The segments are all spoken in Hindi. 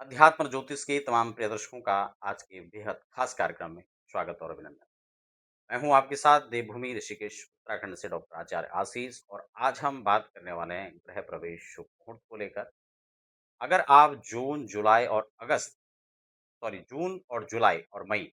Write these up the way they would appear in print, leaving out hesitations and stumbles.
अध्यात्म ज्योतिष के तमाम प्रिय दर्शकों का आज के बेहद खास कार्यक्रम में स्वागत और अभिनंदन। मैं हूं आपके साथ देवभूमि ऋषिकेश उत्तराखंड से डॉक्टर आचार्य आशीष और आज हम बात करने वाले हैं ग्रह प्रवेश शुभ मुहूर्त को लेकर। अगर आप जून और जुलाई और मई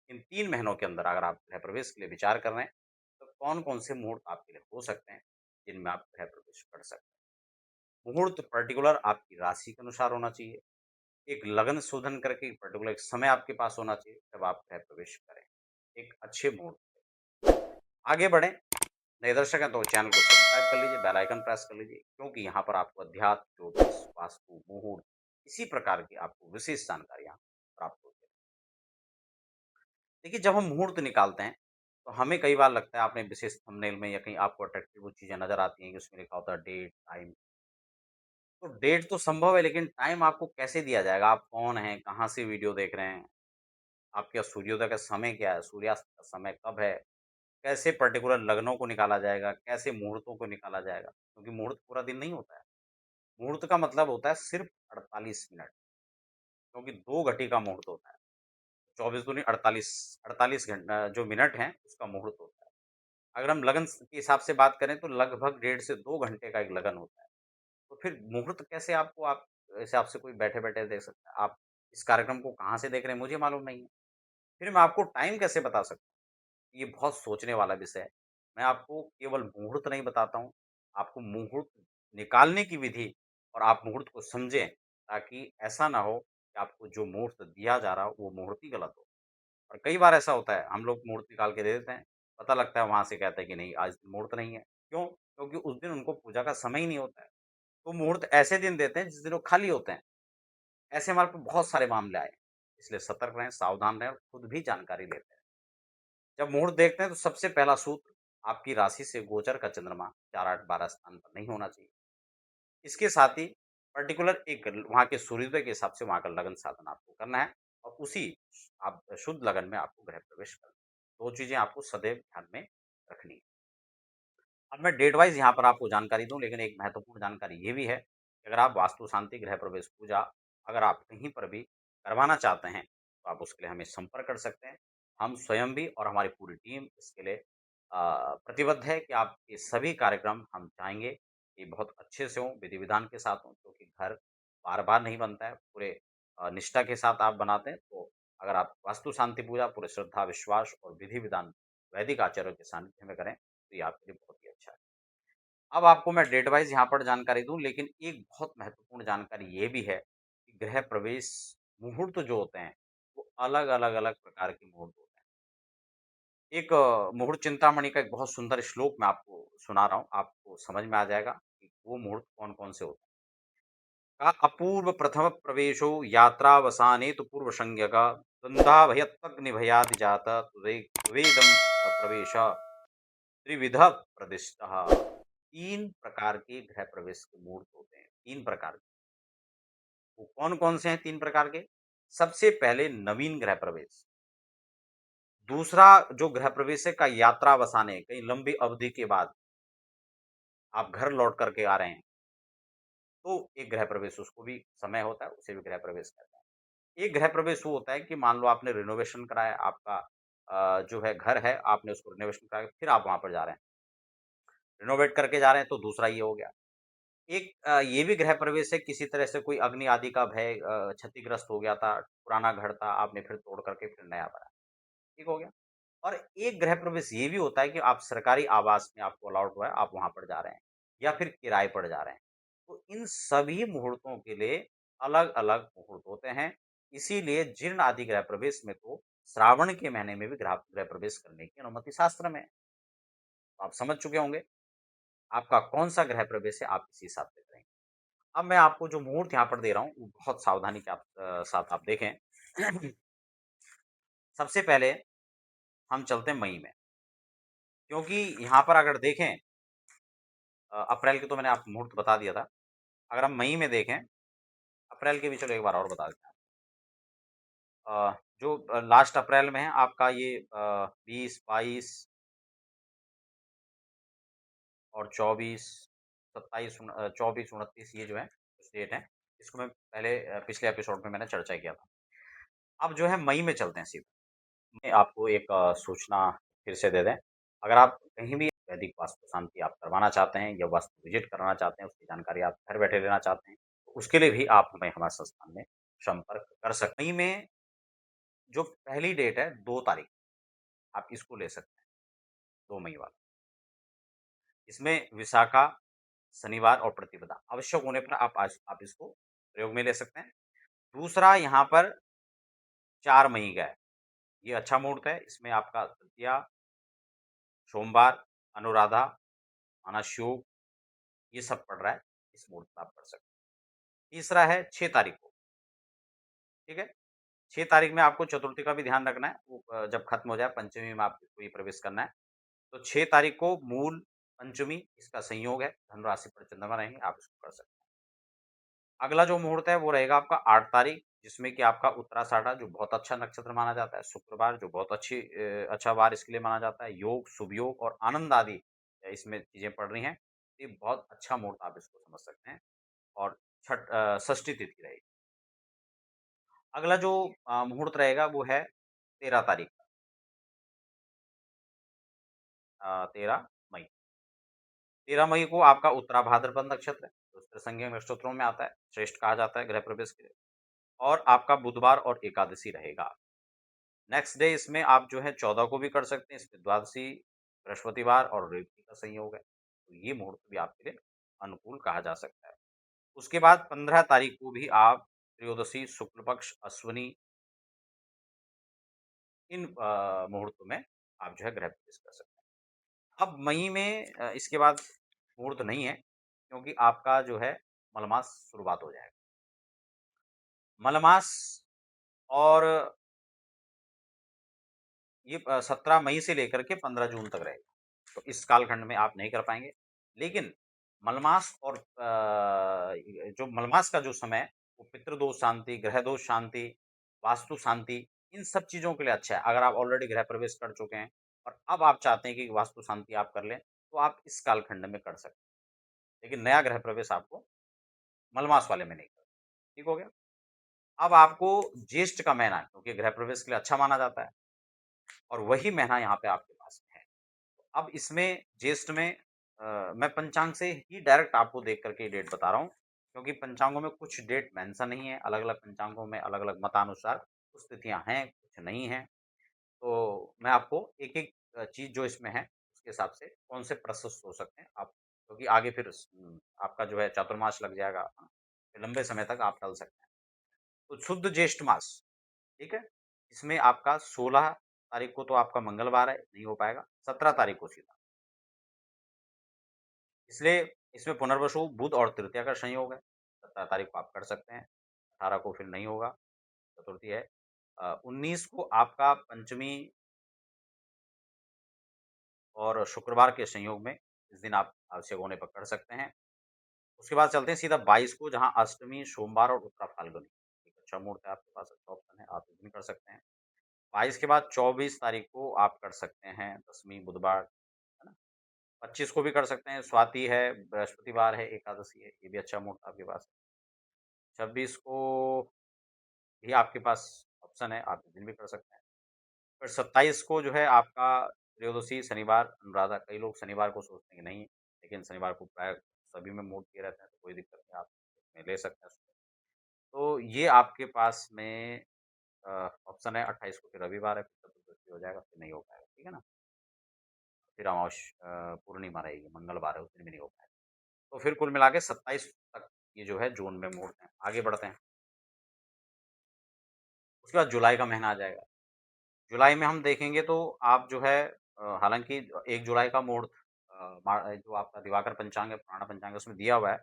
इन 3 महीनों के अंदर अगर आप गृह प्रवेश के लिए विचार कर रहे हैं तो कौन कौन से मुहूर्त आपके लिए हो सकते हैं जिनमें आप गृह प्रवेश कर सकते हैं। मुहूर्त पर्टिकुलर आपकी राशि के अनुसार होना चाहिए। एक लगन शोधन करके एक पर्टिकुलर एक समय आपके पास होना चाहिए जब आप गृह प्रवेश करें, एक अच्छे मूड में। आगे बढ़ें, नए दर्शक हैं तो चैनल को सब्सक्राइब कर लीजिए, बेल आइकन प्रेस कर लीजिए क्योंकि यहाँ पर आपको अध्यात्म, ज्योतिष, वास्तु, मुहूर्त इसी प्रकार की आपको विशेष जानकारियाँ प्राप्त होती हैं। देखिए, जब हम मुहूर्त निकालते हैं, तो हमें कई बार लगता है आपने विशेष थंबनेल में या कहीं आपको अट्रैक्टिव वो चीज़ें नज़र आती हैं कि उसमें लिखा होता है डेट, टाइम। तो डेट तो संभव है लेकिन टाइम आपको कैसे दिया जाएगा? आप कौन हैं? कहाँ से वीडियो देख रहे हैं? आपके सूर्योदय का समय क्या है? सूर्यास्त का समय कब है? कैसे पर्टिकुलर लग्नों को निकाला जाएगा? कैसे मुहूर्तों को निकाला जाएगा? क्योंकि मुहूर्त पूरा दिन नहीं होता है। मुहूर्त का मतलब होता है सिर्फ़ 48 मिनट, क्योंकि 2 घटी का मुहूर्त होता है। 24 दूनी 48, 48 जो मिनट हैं, उसका मुहूर्त होता है। अगर हम लगन के हिसाब से बात करें तो लगभग डेढ़ से 2 घंटे का एक लगन होता है। तो फिर मुहूर्त कैसे आपको आप हिसाब से कोई बैठे-बैठे देख सकता है? आप इस कार्यक्रम को कहाँ से देख रहे हैं मुझे मालूम नहीं है। फिर मैं आपको टाइम कैसे बता सकता हूँ? ये बहुत सोचने वाला विषय है। मैं आपको केवल मुहूर्त नहीं बताता हूँ, आपको मुहूर्त निकालने की विधि और आप मुहूर्त को समझें, ताकि ऐसा ना हो कि आपको जो मुहूर्त दिया जा रहा हो, वो मुहूर्त ही गलत हो। और कई बार ऐसा होता है, हम लोग मुहूर्त निकाल के दे देते हैं, पता लगता है वहाँ से कहते हैं कि नहीं आज मुहूर्त नहीं है। क्यों? क्योंकि उस दिन उनको पूजा का समय ही नहीं होता है। तो मुहूर्त ऐसे दिन देते हैं जिस दिन वो खाली होते हैं। ऐसे हमारे पास बहुत सारे मामले आए हैं। इसलिए सतर्क रहें, सावधान रहें और खुद भी जानकारी लेते रहें। जब मुहूर्त देखते हैं तो सबसे पहला सूत्र आपकी राशि से गोचर का चंद्रमा 4, 8, 12 स्थान पर नहीं होना चाहिए। इसके साथ ही पर्टिकुलर एक वहाँ के सूर्योदय के हिसाब से वहाँ का लगन साधन आपको करना है और उसी आप शुद्ध लगन में आपको गृह प्रवेश करना है। 2 चीज़ें आपको सदैव ध्यान में रखनी है। अब मैं डेट वाइज़ यहाँ पर आपको जानकारी दूँ, लेकिन एक महत्वपूर्ण जानकारी ये भी है कि अगर आप वास्तु शांति गृह प्रवेश पूजा अगर आप कहीं पर भी करवाना चाहते हैं, तो आप उसके लिए हमें संपर्क कर सकते हैं। हम स्वयं भी और हमारी पूरी टीम इसके लिए प्रतिबद्ध है कि आपके सभी कार्यक्रम हम चाहेंगे कि बहुत अच्छे से हों, विधि-विधान के साथ हों, क्योंकि घर बार-बार नहीं बनता है, पूरे निष्ठा के साथ आप बनाते हैं, तो अगर आप वास्तु शांति पूजा पूरे श्रद्धा, विश्वास और विधि-विधान वैदिक आचार्यों के सानिध्य में करें, तो ये आपके लिए बहुत ही अच्छा है। अब आपको मैं डेट वाइज़ यहाँ पर जानकारी दूँ, लेकिन एक बहुत महत्वपूर्ण जानकारी ये भी है कि गृह प्रवेश मुहूर्त जो होते हैं, वो अलग-अलग प्रकार के मुहूर्त होते हैं। एक मुहूर्त चिंतामणि का एक बहुत सुंदर श्लोक मैं आपको सुना रहा हूँ, आपको समझ में आ जाएगा कि वो मुहूर्त कौन-कौन से होते हैं। अपूर्व प्रथम प्रवेशो यात्रावसाने तु पूर्वसंज्ञक द्वन्द्वाभयत्वग्निभयादिजात त्वेदं प्रवेश त्रिविध प्रदिष्टः। 3 प्रकार के गृह प्रवेश के मुहूर्त होते हैं, 3 प्रकार के। वो कौन-कौन से हैं 3 प्रकार के? सबसे पहले नवीन गृह प्रवेश, दूसरा जो गृह प्रवेश है का यात्रावसाने कहीं लंबी अवधि के बाद आप घर लौट कर के आ रहे हैं, तो एक गृह प्रवेश उसको भी समय होता है, उसे भी गृह प्रवेश कहते हैं। एक गृह प्रवेश वो होता है कि मान लो आपने रिनोवेशन कराया, आपका जो है घर है, आपने उसको रिनोवेशन कराया, फिर आप वहाँ पर जा रहे हैं। रिनोवेट करके जा रहे हैं तो दूसरा ये हो गया। एक ये भी गृह प्रवेश है किसी तरह से कोई अग्नि आदि का भय क्षतिग्रस्त हो गया था, पुराना घर था, आपने फिर तोड़ करके फिर नया बनाया, ठीक हो गया। और एक गृह प्रवेश ये भी होता है कि आप सरकारी आवास में आपको अलॉट हुआ है, आप वहाँ पर जा रहे हैं या फिर किराए पर जा रहे हैं। तो इन सभी मुहूर्तों के लिए अलग-अलग मुहूर्त होते हैं। इसीलिए जीर्ण आदि गृह प्रवेश में तो श्रावण के महीने में भी गृह गृह प्रवेश करने की अनुमति शास्त्र में है। तो आप समझ चुके होंगे, आपका कौन-सा गृह प्रवेश है, आप इसी हिसाब से करेंगे। अब मैं आपको जो मुहूर्त यहाँ पर दे रहा हूँ, वो बहुत सावधानी के साथ आप देखें। सबसे पहले हम चलते हैं मई में, क्योंकि यहाँ पर अगर देखें अप्रैल के तो मैंने आपको मुहूर्त बता दिया था। अगर हम मई में देखें, अप्रैल के भी चलो एक बार और बता देते हैं। जो लास्ट अप्रैल में है आपका ये 20, 22 और 24, 27, 24, 29 ये जो है कुछ डेट हैं। इसको मैं पहले पिछले एपिसोड में मैंने चर्चा किया था। अब जो है मई में चलते हैं सीधा। मैं आपको एक सूचना फिर से दे दें, अगर आप कहीं भी वैदिक वास्तु शांति आप करवाना चाहते हैं या वास्तु विज़िट कराना चाहते हैं, उसकी जानकारी आप घर बैठे लेना चाहते हैं, तो उसके लिए भी आप हमें हमारे संस्थान में संपर्क कर सकते हैं। मई में जो पहली डेट है 2 तारीख, आप इसको ले सकते हैं, 2 मई वाला। इसमें विशाखा, शनिवार और प्रतिपदा आवश्यक होने पर आप इसको प्रयोग में ले सकते हैं। दूसरा यहाँ पर 4 मई का है, ये अच्छा मुहूर्त है, इसमें आपका तृतीया, सोमवार, अनुराधा, अनाशयोग ये सब पड़ रहा है, इस मुहूर्त में आप पढ़ सकते हैं। तीसरा है 6 तारीख को, ठीक है? 6 तारीख में आपको चतुर्थी का भी ध्यान रखना है, वो जब खत्म हो जाए पंचमी में आपको ये प्रवेश करना है। तो 6 तारीख को मूल, पंचमी इसका संयोग है, धनु राशि पर चंद्रमा रहेंगे, आप इसको कर सकते हैं। अगला जो मुहूर्त है वो रहेगा आपका 8 तारीख, जिसमें कि आपका उत्तराषाढ़ा जो बहुत अच्छा नक्षत्र माना जाता है, शुक्रवार जो बहुत अच्छा वार इसके लिए माना जाता है, योग, शुभ योग और आनंद आदि इसमें चीज़ें पड़ रही हैं। ये बहुत अच्छा मुहूर्त आप इसको समझ सकते हैं और षष्ठी तिथि रहेगी। अगला जो मुहूर्त रहेगा वो है 13 तारीख का, 13 मई। 13 मई को आपका उत्तरा भाद्रपद नक्षत्र है, जो त्रिसंज्ञा नक्षत्रों में आता है, श्रेष्ठ कहा जाता है गृह प्रवेश के लिए और आपका बुधवार और एकादशी रहेगा। नेक्स्ट डे इसमें आप जो है 14 को भी कर सकते हैं, इसमें द्वादशी, बृहस्पतिवार और रेवती का संयोग है। तो ये मुहूर्त भी आपके लिए अनुकूल कहा जा सकता है। उसके बाद 15 तारीख को भी आप त्रयोदशी, शुक्ल पक्ष, अश्विनी इन मुहूर्तों में आप जो है गृह प्रवेश कर सकते हैं। अब मई में इसके बाद मुहूर्त नहीं है, क्योंकि आपका जो है मलमास शुरुआत हो जाएगा। मलमास और ये 17 मई से लेकर के 15 जून तक रहेगा। तो इस कालखंड में आप नहीं कर पाएँगे। लेकिन मलमास और जो मलमास का जो समय है, वो पितृदोष शांति, ग्रह दोष शांति, वास्तु शांति, इन सब चीज़ों के लिए अच्छा है। अगर आप ऑलरेडी गृह प्रवेश कर चुके हैं और अब आप चाहते हैं कि वास्तु शांति आप कर लें, तो आप इस कालखंड में कर सकते हैं। लेकिन नया गृह प्रवेश आपको मलमास वाले में नहीं करना। ठीक हो गया? अब आपको ज्येष्ठ का महीना, क्योंकि गृह प्रवेश के लिए अच्छा माना जाता है और वही महीना यहाँ पे आपके पास में है। अब इसमें ज्येष्ठ में मैं पंचांग से ही डायरेक्ट आपको देख करके ये डेट बता रहा हूँ, क्योंकि पंचांगों में कुछ डेट मेंशन नहीं है, अलग-अलग पंचांगों में अलग-अलग मतानुसार कुछ तिथियाँ हैं, कुछ नहीं हैं। तो मैं आपको एक-एक चीज़ जो इसमें है, उसके हिसाब से कौन से प्रशस्त हो सकते हैं आप, क्योंकि आगे फिर आपका जो है चातुर्मास लग जाएगा, फिर लंबे समय तक आप टल सकते हैं। तो शुद्ध ज्येष्ठ मास, ठीक है? इसमें आपका 16 तारीख को तो आपका मंगलवार है, नहीं हो पाएगा, 17 तारीख को सीधा। इसलिए इसमें पुनर्वसु, बुध और तृतीया का संयोग है। 17 तारीख को आप कर सकते हैं, 18 को फिर नहीं होगा, चतुर्थी है। 19 को आपका पंचमी और शुक्रवार के संयोग में, इस दिन आप आवश्यक होने पर कर सकते हैं। उसके बाद चलते हैं सीधा 22 को, जहाँ अष्टमी, सोमवार और उत्तरा फाल्गुनी, एक अच्छा मुहूर्त है आपके पास, अच्छा ऑप्शन है, आप इस दिन कर सकते हैं। 22 के बाद 24 तारीख को आप कर सकते हैं, दशमी बुधवार, है ना? 25 को भी कर सकते हैं, स्वाति है, बृहस्पतिवार है, एकादशी है, ये भी अच्छा मुहूर्त आपके पास है। 26 को भी आपके पास ऑप्शन है, आप इस दिन भी कर सकते हैं। फिर 27 को जो है आपका त्रयोदशी, शनिवार, अनुराधा, कई लोग शनिवार को सोचते हैं कि नहीं, लेकिन शनिवार को प्राय सभी में मुहूर्त ये रहता है, तो कोई दिक्कत नहीं, आप इसमें ले सकते हैं उसको। तो ये आपके पास में ऑप्शन है। 28 को फिर रविवार है, फिर चतुर्दशी हो जाएगा, फिर नहीं हो पाएगा, ठीक है ना? फिर पूर्णिमा रहेगी, मंगलवार है, उस दिन भी नहीं हो पाएगा। तो फिर कुल मिला के 27 तक ये जो है जून में मुहूर्त हैं। आगे बढ़ते हैं। उसके बाद जुलाई का महीना आ जाएगा। जुलाई में हम देखेंगे तो आप जो है हालाँकि 1 जुलाई का मुहूर्त जो आपका दिवाकर पंचांग है, पुराना पंचांग है, उसमें दिया हुआ है,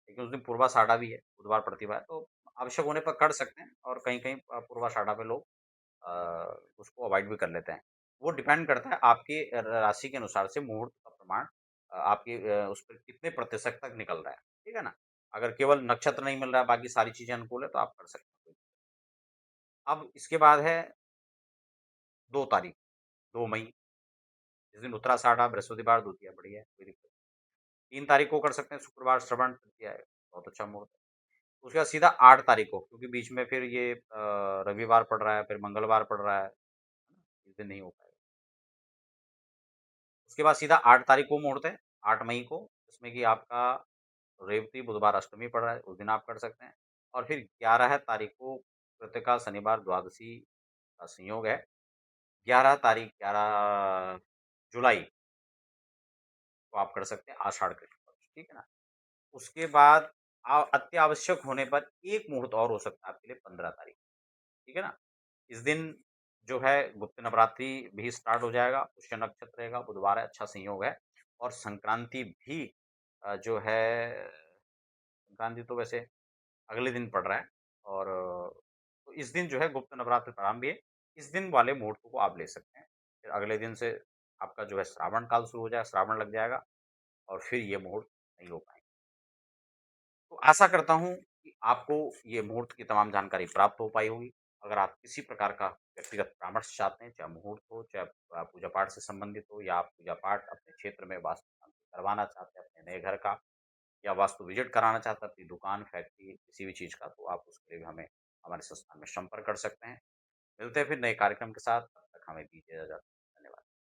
लेकिन उस दिन पूर्वाषाढ़ा भी है, बुधवार प्रतिभा है, तो आवश्यक होने पर कर सकते हैं और कहीं-कहीं पूर्वाषाढ़ा पे लोग अ, उसको अवॉइड भी कर लेते हैं। वो डिपेंड करता है आपकी राशि के अनुसार से मुहूर्त का प्रमाण आपकी उस पे कितने प्रतिशत तक निकल रहा है, ठीक है ना? अगर केवल नक्षत्र नहीं मिल रहा है, बाकी सारी चीज़ें अनुकूल है, तो आप कर सकते हैं। अब इसके बाद है 2 तारीख, 2 मई, इस दिन उत्तराषाढ़ा, बृहस्पतिवार, द्वितीया, बढ़िया है, कोई दिक्कत नहीं। 3 तारीख को कर सकते हैं शुक्रवार, श्रवण, तृतीया है, बहुत अच्छा मुहूर्त है। उसके बाद सीधा 8 तारीख को क्योंकि बीच में फिर ये रविवार पड़ रहा है, फिर मंगलवार पड़ रहा है, इस दिन नहीं हो पाएगा। उसके बाद सीधा 8 तारीख को मुहूर्त है, 8 मई को, जिसमें कि आपका रेवती बुधवार अष्टमी पड़ रहा है, उस दिन आप कर सकते हैं। और फिर 11 तारीख को कृतिका शनिवार द्वादशी का संयोग है। 11 तारीख 11 जुलाई को आप कर सकते हैं आषाढ़ कृष्ण पक्ष, ठीक है ना? उसके बाद अत्यावश्यक होने पर एक मुहूर्त और हो सकता है आपके लिए 15 तारीख, ठीक है ना? इस दिन जो है गुप्त नवरात्रि भी स्टार्ट हो जाएगा, पुष्य नक्षत्र रहेगा, बुधवार है, अच्छा संयोग है और संक्रांति भी जो है संक्रांति तो वैसे अगले दिन पड़ रहा है और तो इस दिन जो है गुप्त नवरात्र प्रारंभ भी है। इस दिन वाले मुहूर्त को आप ले सकते हैं। फिर अगले दिन से आपका जो है श्रावण काल शुरू हो जाएगा, श्रावण लग जाएगा और फिर ये मुहूर्त नहीं हो पाएँगे। तो आशा करता हूँ कि आपको ये मुहूर्त की तमाम जानकारी प्राप्त हो पाई होगी। अगर आप किसी प्रकार का व्यक्तिगत परामर्श चाहते हैं, चाहे मुहूर्त हो, चाहे पूजा-पाठ से संबंधित हो या आप पूजा-पाठ अपने क्षेत्र में वास्तु शांति करवाना चाहते हैं अपने नए घर का या वास्तु विज़िट कराना चाहते हैं अपनी दुकान, फैक्ट्री किसी भी चीज़ का, तो आप उसके लिए भी हमें हमारे संस्थान में संपर्क कर सकते हैं। मिलते हैं फिर नए कार्यक्रम के साथ, तब तक हमें दीजिए इजाज़त।